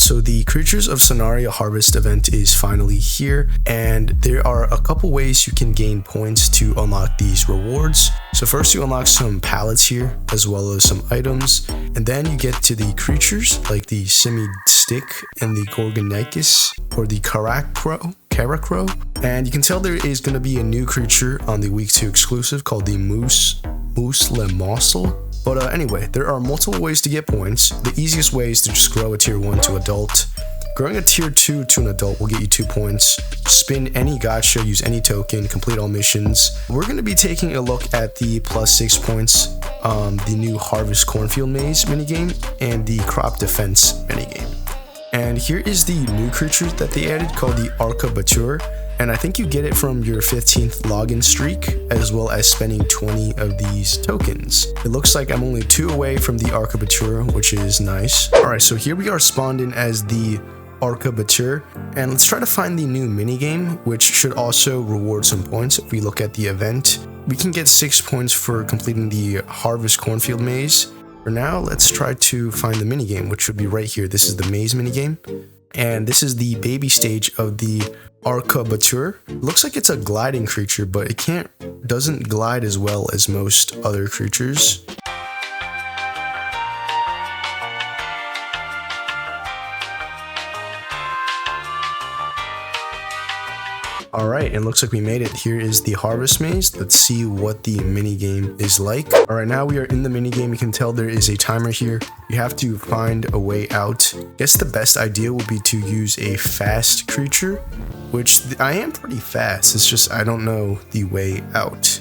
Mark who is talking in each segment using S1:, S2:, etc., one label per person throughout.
S1: so the Creatures of Sonaria Harvest event is finally here, and there are a couple ways you can gain points to unlock these rewards. So first you unlock some pallets here, as well as some items, and then you get to the creatures like the Simi Stick and the Gorgonicus, or the Caracrow, and you can tell there is going to be a new creature on the week 2 exclusive called the Moose Lemossel. But anyway, there are multiple ways to get points. The easiest way is to just grow a tier 1 to adult. Growing a tier 2 to an adult will get you 2 points. Spin any gacha, use any token, complete all missions. We're going to be taking a look at the plus 6 points, the new Harvest Cornfield Maze minigame, and the Crop Defense minigame. And here is the new creature that they added called the Arcabatur. And I think you get it from your 15th login streak, as well as spending 20 of these tokens. It looks like I'm only 2 away from the Arcabatur, which is nice. Alright, so here we are spawned in as the Arcabatur, and let's try to find the new minigame, which should also reward some points. If we look at the event, we can get 6 points for completing the Harvest Cornfield Maze. For now, let's try to find the minigame, which should be right here. This is the maze minigame, and this is the baby stage of the Arcabatur. Looks like it's a gliding creature, but it doesn't glide as well as most other creatures. Alright, and looks like we made it. Here is the Harvest Maze. Let's see what the minigame is like. Alright, now we are in the minigame. You can tell there is a timer here. You have to find a way out. I guess the best idea would be to use a fast creature, which I am pretty fast. It's just I don't know the way out.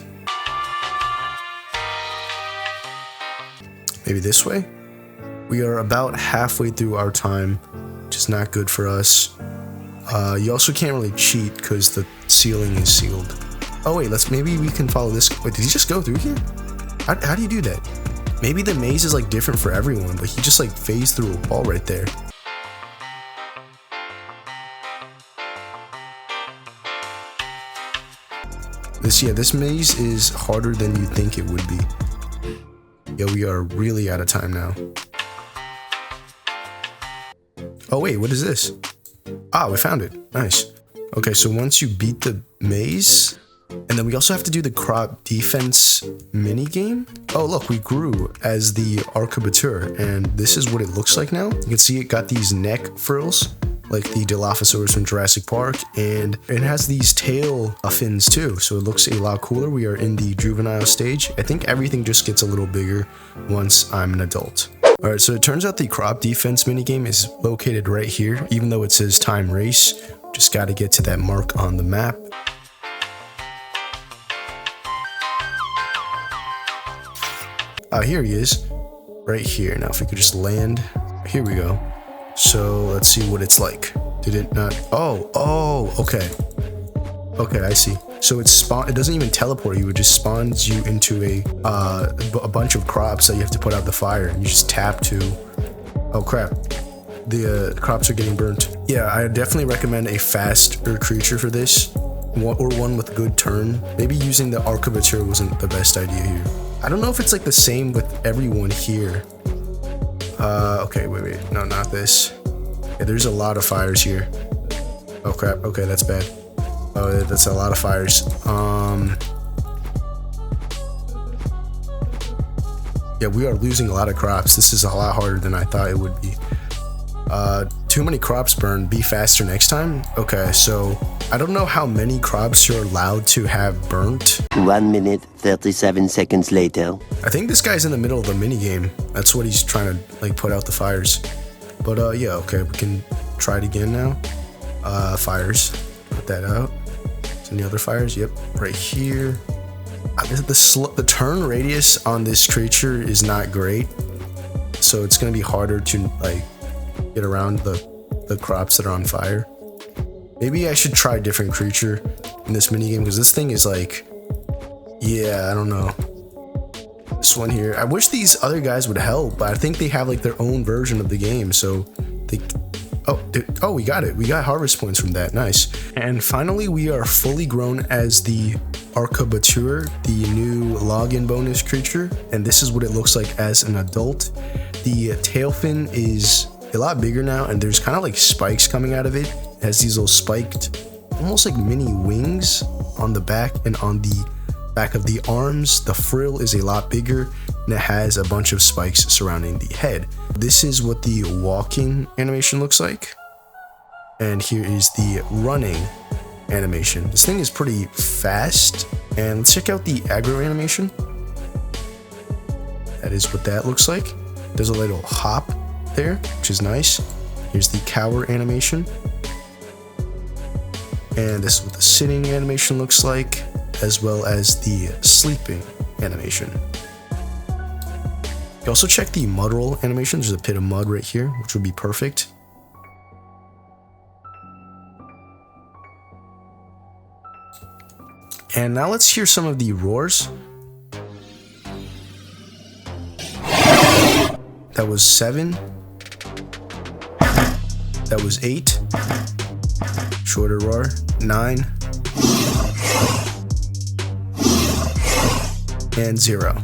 S1: Maybe this way? We are about halfway through our time, which is not good for us. You also can't really cheat because the ceiling is sealed. Oh wait, maybe we can follow this. Wait, did he just go through here? How do you do that? Maybe the maze is like different for everyone, but he just like phased through a wall right there. This maze is harder than you think it would be. Yeah, we are really out of time now. Oh wait, what is this? Ah, we found it. Nice. Okay, so once you beat the maze, and then we also have to do the crop defense minigame. Oh, look, we grew as the Arcabatur, and this is what it looks like now. You can see it got these neck frills, like the Dilophosaurus from Jurassic Park, and it has these tail fins too, so it looks a lot cooler. We are in the juvenile stage. I think everything just gets a little bigger once I'm an adult. Alright, so it turns out the crop defense minigame is located right here, even though it says time race. Just gotta get to that mark on the map. Oh, here he is. Right here. Now if we could just land. Here we go. So let's see what it's like. Did it not? Oh, okay. Okay, I see. So it doesn't even teleport you, it just spawns you into a bunch of crops that you have to put out the fire, and you just tap to... Oh crap. The crops are getting burnt. Yeah, I definitely recommend a faster creature for this, or one with good turn. Maybe using the Arcabatur wasn't the best idea here. I don't know if it's like the same with everyone here. Okay, wait. No, not this. Yeah, there's a lot of fires here. Oh crap, okay, that's bad. Oh, that's a lot of fires. Yeah, we are losing a lot of crops. This is a lot harder than I thought it would be. Too many crops burned. Be faster next time. Okay, so I don't know how many crops you're allowed to have burnt.
S2: 1 minute, 37 seconds later.
S1: I think this guy's in the middle of a minigame. That's what he's trying to like put out the fires. But yeah, okay, we can try it again now. Fires. Put that out. Any other fires? Yep, right here. The turn radius on this creature is not great, so it's gonna be harder to like get around the crops that are on fire. Maybe I should try a different creature in this minigame, because this thing is like, yeah, I don't know. This one here. I wish these other guys would help, but I think they have like their own version of the game, so they... Oh, we got it. We got harvest points from that. Nice. And finally, we are fully grown as the Arcabatur, the new login bonus creature. And this is what it looks like as an adult. The tail fin is a lot bigger now, and there's kind of like spikes coming out of it. It has these little spiked, almost like mini wings on the back and on the back of the arms. The frill is a lot bigger, and it has a bunch of spikes surrounding the head. This is what the walking animation looks like. And here is the running animation. This thing is pretty fast. And let's check out the aggro animation. That is what that looks like. There's a little hop there, which is nice. Here's the cower animation. And this is what the sitting animation looks like, as well as the sleeping animation. You also check the mud roll animation. There's a pit of mud right here, which would be perfect. And now let's hear some of the roars. That was 7. That was 8. Shorter roar. 9. And 0.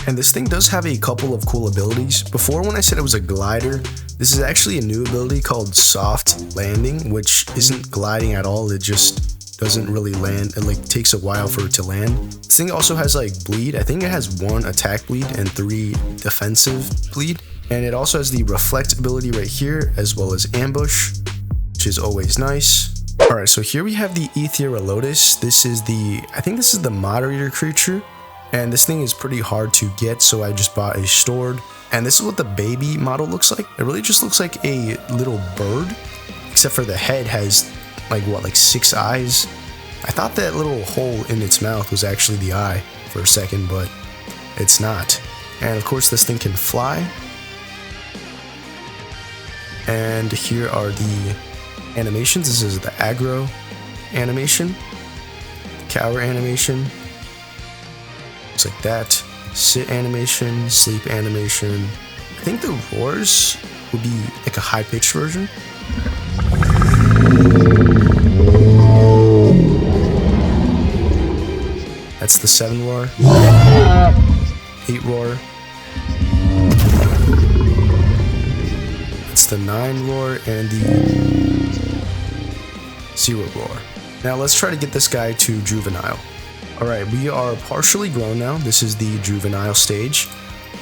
S1: And this thing does have a couple of cool abilities. Before, when I said it was a glider, this is actually a new ability called soft landing, which isn't gliding at all. It just doesn't really land. It like takes a while for it to land. This thing also has like bleed. I think it has 1 attack bleed and 3 defensive bleed. And it also has the reflect ability right here, as well as ambush, which is always nice. Alright, so here we have the Etherealotus. I think this is the moderator creature. And this thing is pretty hard to get, so I just bought a stored. And this is what the baby model looks like. It really just looks like a little bird, except for the head has like 6 eyes. I thought that little hole in its mouth was actually the eye for a second, but it's not. And of course this thing can fly. And here are the animations. This is the aggro animation, cower animation, looks like that, sit animation, sleep animation. I think the roars would be like a high-pitched version. That's the 7 roar, 8 roar. That's the 9 roar and the 0 roar. Now let's try to get this guy to juvenile. Alright, we are partially grown now. This is the juvenile stage.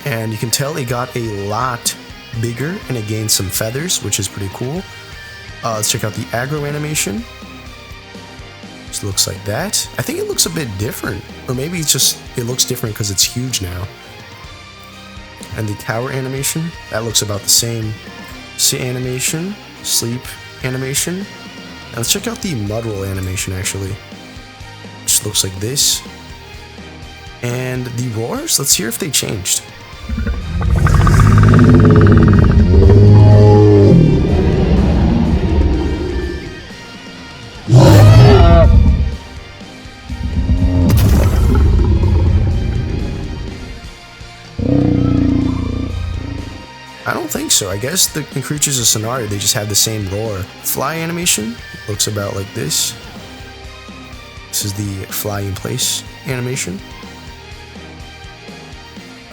S1: And you can tell it got a lot bigger and it gained some feathers, which is pretty cool. Let's check out the aggro animation. Which looks like that. I think it looks a bit different. Or maybe it looks different because it's huge now. And the cower animation, that looks about the same. Sit animation, sleep animation. And let's check out the mud roll animation actually. Which looks like this. And the roars, let's hear if they changed. I don't think so. I guess the creatures of Sonaria, they just have the same roar. Fly animation looks about like this. This is the fly in place animation.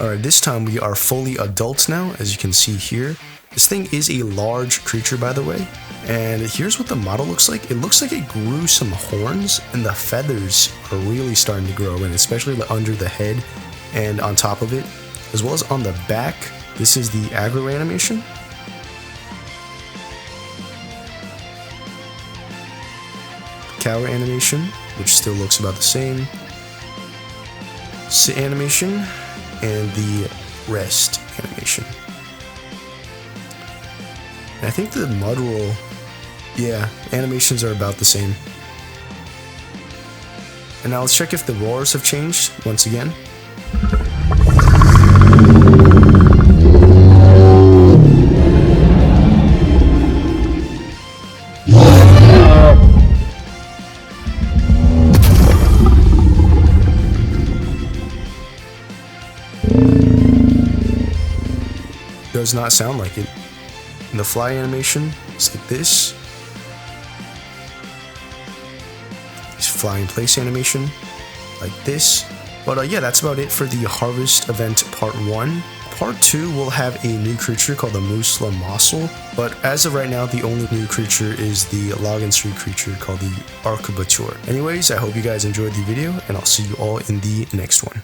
S1: Alright, this time we are fully adults now, as you can see here. This thing is a large creature, by the way. And here's what the model looks like. It looks like it grew some horns, and the feathers are really starting to grow in, especially under the head and on top of it, as well as on the back. This is the aggro animation. Cower animation, which still looks about the same. Sit animation, and the rest animation. And I think the mud roll, yeah, animations are about the same. And now let's check if the roars have changed once again. Does not sound like it. And the fly animation is like this. This fly in place animation like this. But yeah, that's about it for the Harvest event part 1. part 2 will have a new creature called the Musla Mossel, but as of right now, the only new creature is the Login Street creature called the Arcabatur. Anyways, I hope you guys enjoyed the video, and I'll see you all in the next one.